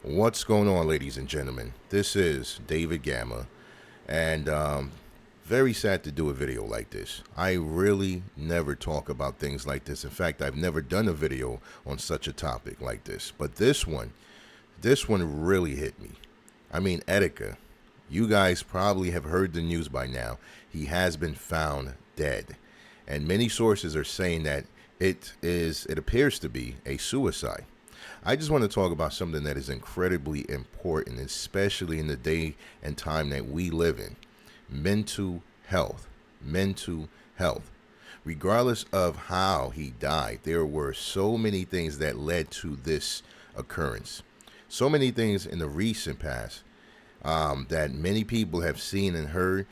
What's going on, ladies and gentlemen? This is David Gamma, and very sad to do a video like this. I really never talk about things like this. In fact, I've never done a video on such a topic like this. But this one really hit me. I mean, Etika. You guys probably have heard the news by now. He has been found dead, and many sources are saying that it appears to be a suicide. I just want to talk about something that is incredibly important, especially in the day and time that we live in. Mental health. Mental health. Regardless of how he died, there were so many things that led to this occurrence. So many things in the recent past that many people have seen and heard.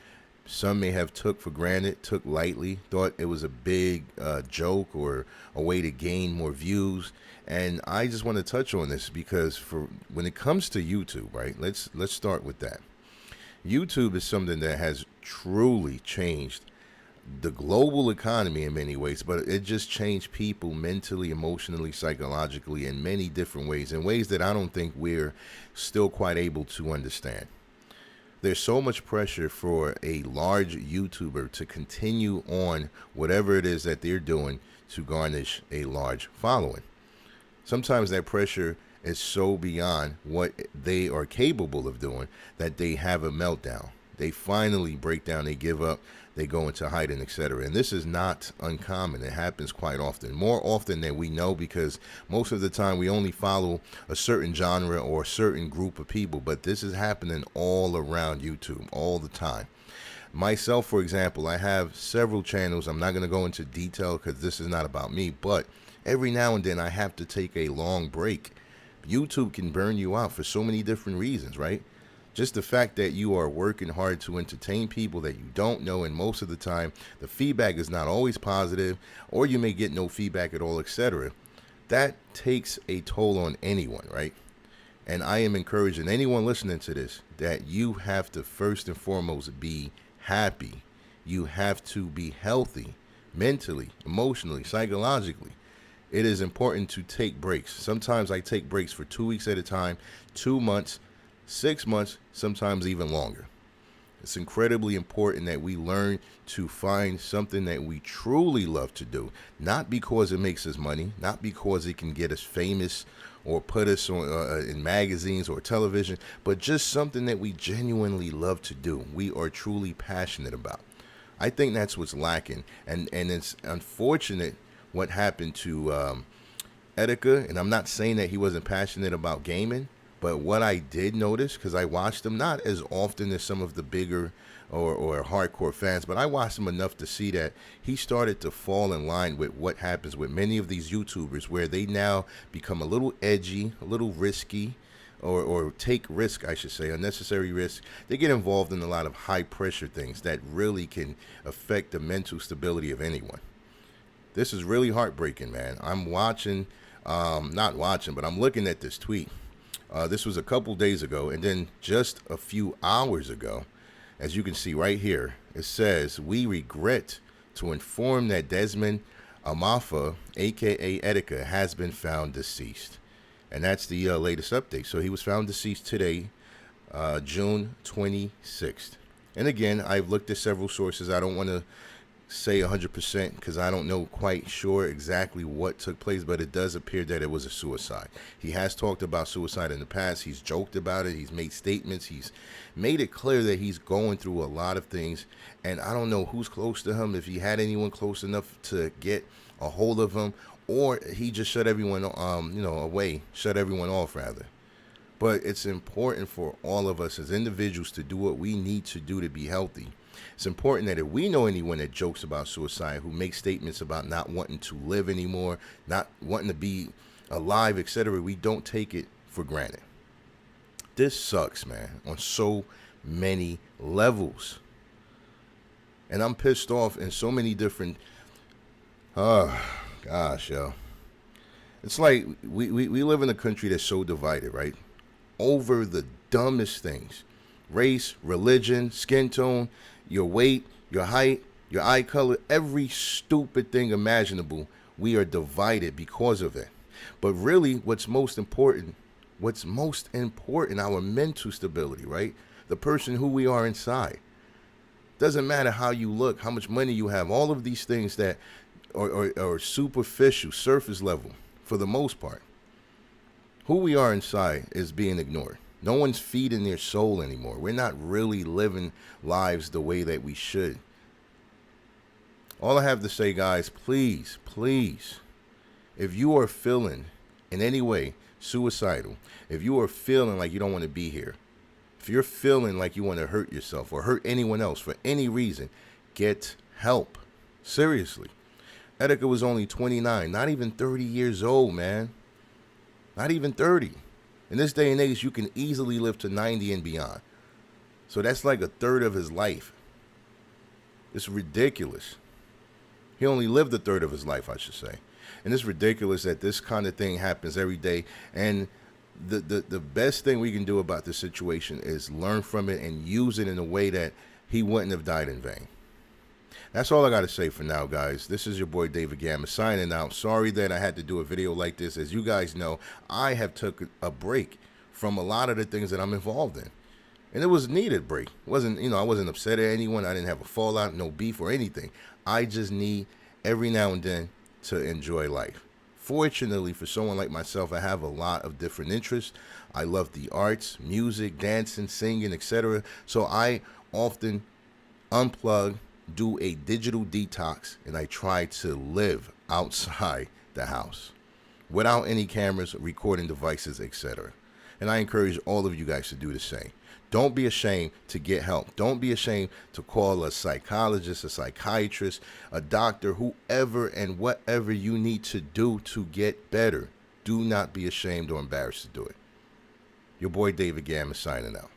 Some may have took for granted, took lightly, thought it was a big joke or a way to gain more views. And I just want to touch on this because for when it comes to YouTube, right? Let's start with that. YouTube is something that has truly changed the global economy in many ways, but it just changed people mentally, emotionally, psychologically in many different ways, in ways that I don't think we're still quite able to understand. There's so much pressure for a large YouTuber to continue on whatever it is that they're doing to garnish a large following. Sometimes that pressure is so beyond what they are capable of doing that they have a meltdown. They finally break down, they give up, they go into hiding, etc. And this is not uncommon. It happens quite often, more often than we know, because most of the time we only follow a certain genre or a certain group of people. But this is happening all around YouTube all the time. Myself, for example, I have several channels. I'm not going to go into detail because this is not about me, but every now and then I have to take a long break. YouTube can burn you out for so many different reasons, right? Just the fact that you are working hard to entertain people that you don't know, and most of the time the feedback is not always positive, or you may get no feedback at all, etc. That takes a toll on anyone, right? And I am encouraging anyone listening to this that you have to first and foremost be happy. You have to be healthy mentally, emotionally, psychologically. It is important to take breaks. Sometimes I take breaks for 2 weeks at a time, 2 months, 6 months, sometimes even longer. It's incredibly important that we learn to find something that we truly love to do, not because it makes us money, not because it can get us famous or put us on in magazines or television, but just something that we genuinely love to do. We are truly passionate about. I think that's what's lacking, and it's unfortunate what happened to Etika. And I'm not saying that he wasn't passionate about gaming, but what I did notice, because I watched him not as often as some of the bigger or hardcore fans, but I watched him enough to see that he started to fall in line with what happens with many of these YouTubers, where they now become a little edgy, a little risky, or take risk, I should say, unnecessary risk. They get involved in a lot of high pressure things that really can affect the mental stability of anyone. This is really heartbreaking, man. I'm watching, not watching, but I'm looking at this tweet. This was a couple days ago, and then just a few hours ago, as you can see right here, it says, "We regret to inform that Desmond Amofah, aka Etika, has been found deceased." And that's the latest update. So he was found deceased today, June 26th. And again, I've looked at several sources. I don't want to say 100% because I don't know quite sure exactly what took place, but it does appear that it was a suicide. He has talked about suicide in the past. He's joked about it. He's made statements. He's made it clear that he's going through a lot of things, and I don't know who's close to him, if he had anyone close enough to get a hold of him, or he just shut everyone away, shut everyone off rather. But it's important for all of us as individuals to do what we need to do to be healthy. It's important that if we know anyone that jokes about suicide, who makes statements about not wanting to live anymore, not wanting to be alive, etc., we don't take it for granted. This sucks, man, on so many levels. And I'm pissed off in so many different, oh, gosh, yo. It's like we live in a country that's so divided, right? Over the dumbest things: race, religion, skin tone, your weight, your height, your eye color, every stupid thing imaginable. We are divided because of it. But really, what's most important what's most important, our mental stability, right? The person who we are inside. Doesn't matter how you look, how much money you have, all of these things that are superficial, surface level for the most part. Who we are inside is being ignored. No one's feeding their soul anymore. We're not really living lives the way that we should. All I have to say, guys, please, please, if you are feeling in any way suicidal, if you are feeling like you don't want to be here, if you're feeling like you want to hurt yourself or hurt anyone else for any reason, get help. Seriously. Etika was only 29, not even 30 years old, man. Not even 30. In this day and age, you can easily live to 90 and beyond. So that's like a third of his life. It's ridiculous. He only lived a third of his life, I should say. And it's ridiculous that this kind of thing happens every day. And the best thing we can do about this situation is learn from it and use it in a way that he wouldn't have died in vain. That's all I got to say for now, guys. This is your boy David Gamma signing out. Sorry that I had to do a video like this. As you guys know, I have took a break from a lot of the things that I'm involved in. And it was a needed break. It wasn't, I wasn't upset at anyone. I didn't have a fallout, no beef or anything. I just need every now and then to enjoy life. Fortunately, for someone like myself, I have a lot of different interests. I love the arts, music, dancing, singing, etc. So I often unplug, do a digital detox, and I try to live outside the house without any cameras, recording devices, etc. And I encourage all of you guys to do the same. Don't be ashamed to get help. Don't be ashamed to call a psychologist, a psychiatrist, a doctor, whoever and whatever you need to do to get better. Do not be ashamed or embarrassed to do it. Your boy David Gamma signing out.